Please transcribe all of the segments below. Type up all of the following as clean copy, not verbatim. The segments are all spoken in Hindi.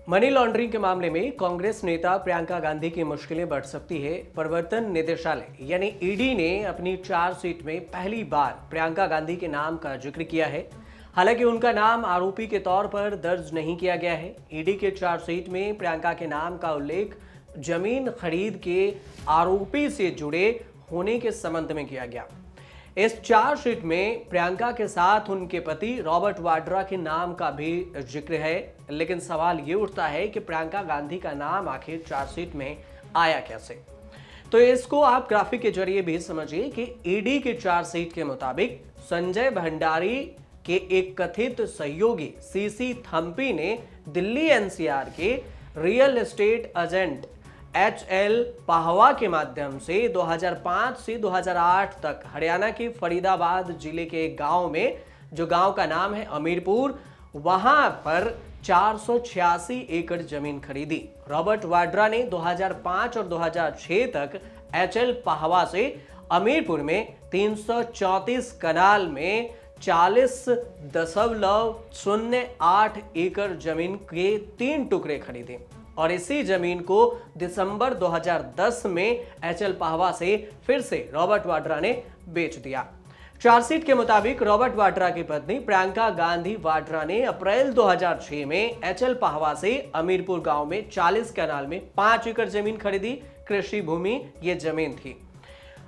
मनी लॉन्ड्रिंग के मामले में कांग्रेस नेता प्रियंका गांधी की मुश्किलें बढ़ सकती है। प्रवर्तन निदेशालय यानी ईडी ने अपनी चार्जशीट में पहली बार प्रियंका गांधी के नाम का जिक्र किया है। हालांकि उनका नाम आरोपी के तौर पर दर्ज नहीं किया गया है। ईडी के चार्जशीट में प्रियंका के नाम का उल्लेख जमीन खरीद के आरोपी से जुड़े होने के संबंध में किया गया। इस चार्जशीट में प्रियंका के साथ उनके पति रॉबर्ट वाड्रा के नाम का भी जिक्र है, लेकिन सवाल ये उठता है कि प्रियंका गांधी का नाम आखिर चार्जशीट में आया कैसे। तो इसको आप ग्राफिक के जरिए भी समझिए कि ईडी के चार्जशीट के मुताबिक संजय भंडारी के एक कथित सहयोगी सीसी थम्पी ने दिल्ली एनसीआर के real estate agent HL Pahwa के माध्यम से 2005 से 2008 तक हरियाणा के फरीदाबाद जिले के एक गांव में, जो गांव का नाम है अमीरपुर, वहां पर 486 एकड़ जमीन खरीदी। रॉबर्ट वाड्रा ने 2005 और 2006 तक HL पाहवा से अमीरपुर में 334 कनाल में 40.08 एकड़ जमीन के 3 टुकड़े खरीदे और इसी जमीन को दिसंबर 2010 में HL पाहवा से फिर से रॉबर्ट वाड्रा ने बेच दिया। चार्जशीट के मुताबिक रॉबर्ट वाड्रा की पत्नी प्रियंका गांधी वाड्रा ने अप्रैल 2006 में HL पाहवा से अमीरपुर गांव में 40 कनाल में 5 एकड़ जमीन खरीदी। कृषि भूमि ये जमीन थी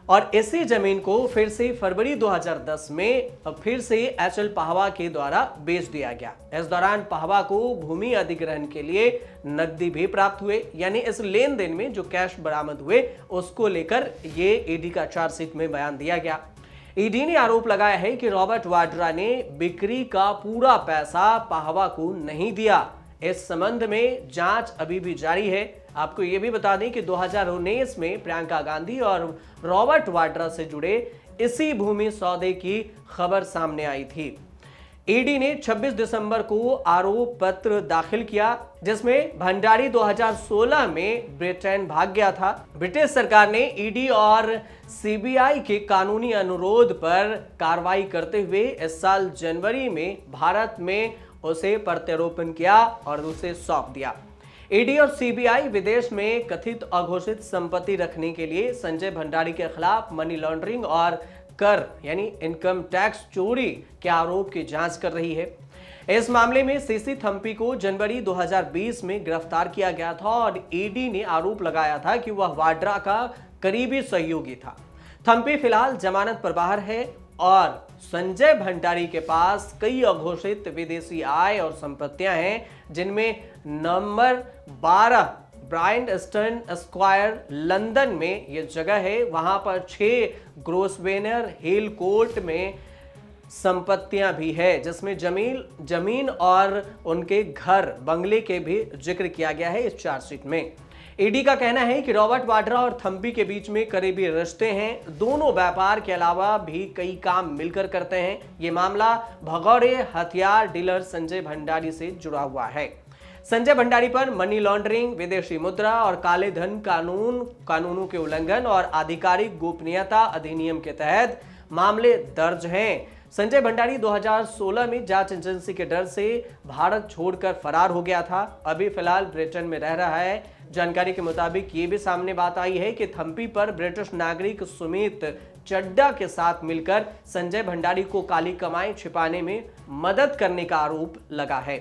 और इसी जमीन को फिर से फरवरी 2010 में फिर से HL पाहवा के द्वारा बेच दिया गया। इस दौरान पाहवा को भूमि अधिग्रहण के लिए नकदी भी प्राप्त हुए, यानी इस लेन देन में जो कैश बरामद हुए उसको लेकर ये ईडी का चार्जशीट में बयान दिया गया। ईडी ने आरोप लगाया है कि रॉबर्ट वाड्रा ने बिक्री का पूरा पैसा पाहवा को नहीं दिया। इस संबंध में जांच अभी भी जारी है। आपको यह भी बता दें कि 2019 में प्रियंका गांधी और रॉबर्ट वाड्रा से जुड़े इसी भूमि सौदे की खबर सामने आई थी। ईडी ने 26 दिसंबर को आरोप पत्र दाखिल किया, जिसमें भंडारी 2016 में ब्रिटेन भाग गया था। ब्रिटिश सरकार ने ईडी और सीबीआई के कानूनी अनुरोध पर कार्रवाई करते हुए इस साल जनवरी में भारत में उसे प्रत्यारोपण किया और उसे सौंप दिया। ईडी और सीबीआई विदेश में कथित अघोषित संपत्ति रखने के लिए संजय भंडारी के खिलाफ मनी लॉन्ड्रिंग और कर यानी इनकम टैक्स चोरी के आरोप की जांच कर रही है। इस मामले में सीसी थम्पी को जनवरी 2020 में गिरफ्तार किया गया था और ईडी ने आरोप लगाया था कि वह वाड्रा का करीबी सहयोगी था। थम्पी फिलहाल जमानत पर बाहर है और संजय भंडारी के पास कई अघोषित विदेशी आय और संपत्तियां हैं, जिनमें number 12 Bryanston square London में यह जगह है, वहां पर 6 ग्रोसवेनर हिल कोर्ट में संपत्तियां भी है, जिसमें जमीन और उनके घर बंगले के भी जिक्र किया गया है इस चार्जशीट में। ईडी का कहना है कि रॉबर्ट वाड्रा और थम्पी के बीच में करीबी रिश्ते हैं। दोनों व्यापार के अलावा भी कई काम मिलकर करते हैं। ये मामला भगौड़े हथियार डीलर संजय भंडारी से जुड़ा हुआ है। संजय भंडारी पर मनी लॉन्ड्रिंग, विदेशी मुद्रा और काले धन कानूनों के उल्लंघन और आधिकारिक गोपनीयता अधिनियम के तहत मामले दर्ज हैं। संजय भंडारी 2016 में जांच एजेंसी के डर से भारत छोड़कर फरार हो गया था। अभी फिलहाल ब्रिटेन में रह रहा है। जानकारी के मुताबिक ये भी सामने बात आई है कि थम्पी पर ब्रिटिश नागरिक सुमित चड्डा के साथ मिलकर संजय भंडारी को काली कमाई छिपाने में मदद करने का आरोप लगा है।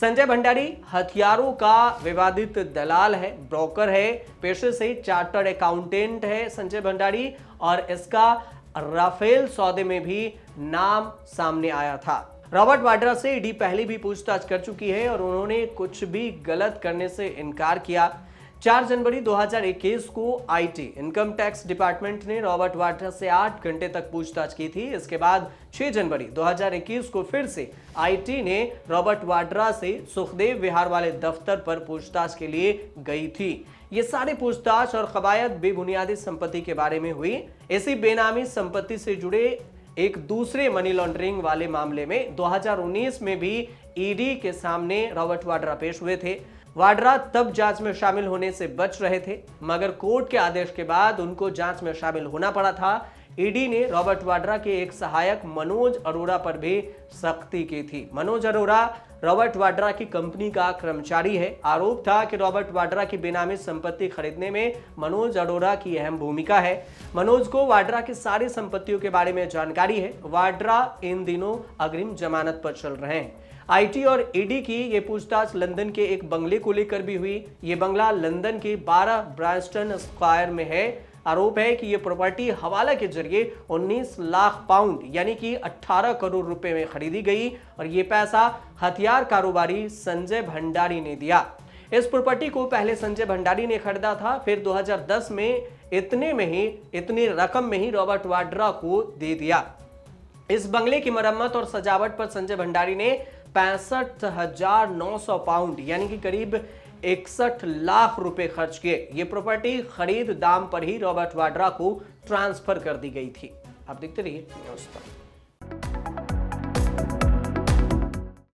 संजय भंडारी हथियारों का विवादित दलाल है, ब्रोकर है, पेशे से चार्टर्ड अकाउंटेंट है संजय भंडारी, और इसका राफेल सौदे में भी नाम सामने आया था। रॉबर्ट वाड्रा से ईडी पहले भी पूछताछ कर चुकी है और उन्होंने कुछ भी गलत करने से इनकार किया। 4 जनवरी 2021 को आईटी इनकम टैक्स डिपार्टमेंट ने रॉबर्ट वाड्रा से 8 घंटे तक पूछताछ की थी। इसके बाद 6 जनवरी 2021 को फिर से आईटी ने रॉबर्ट वाड्रा से सुखदेव विहार वाले दफ्तर पर पूछताछ के लिए गई थी। ये सारी पूछताछ और कवायद बेबुनियादी संपत्ति के बारे में हुई। इसी बेनामी संपत्ति से जुड़े एक दूसरे मनी लॉन्ड्रिंग वाले मामले में 2019 में भी ईडी के सामने रॉबर्ट वाड्रा पेश हुए थे। वाड्रा तब जांच में शामिल होने से बच रहे थे, मगर कोर्ट के आदेश के बाद उनको जांच में शामिल होना पड़ा था। ईडी ने रॉबर्ट वाड्रा के एक सहायक मनोज अरोड़ा पर भी सख्ती की थी। मनोज अरोड़ा रॉबर्ट वाड्रा की कंपनी का कर्मचारी है। आरोप था कि रॉबर्ट वाड्रा की बेनामी संपत्ति खरीदने में मनोज अरोड़ा की अहम भूमिका है। मनोज को वाड्रा की सारी संपत्तियों के बारे में जानकारी है। वाड्रा इन दिनों अग्रिम जमानत पर चल रहे हैं। आईटी और ईडी की ये पूछताछ लंदन के एक बंगले को लेकर भी हुई। ये बंगला लंदन के 12 ब्रांस्टन स्क्वायर में है। आरोप है कि ये प्रॉपर्टी हवाला के जरिए 19 लाख पाउंड यानी कि 18 करोड़ रुपए में खरीदी गई और ये पैसा हथियार कारोबारी संजय भंडारी ने दिया। इस प्रॉपर्टी को पहले संजय भंडारी ने खरीदा था, फिर 2010 में इतनी रकम में ही रॉबर्ट वाड्रा को दे दिया। इस बंगले की मरम्मत और सजावट पर संजय भंडारी ने 65,900 पाउंड यानी कि करीब 61 लाख रुपए खर्च किए। ये प्रॉपर्टी खरीद दाम पर ही रॉबर्ट वाड्रा को ट्रांसफर कर दी गई थी। आप देखते रहिए न्यूज़ तक।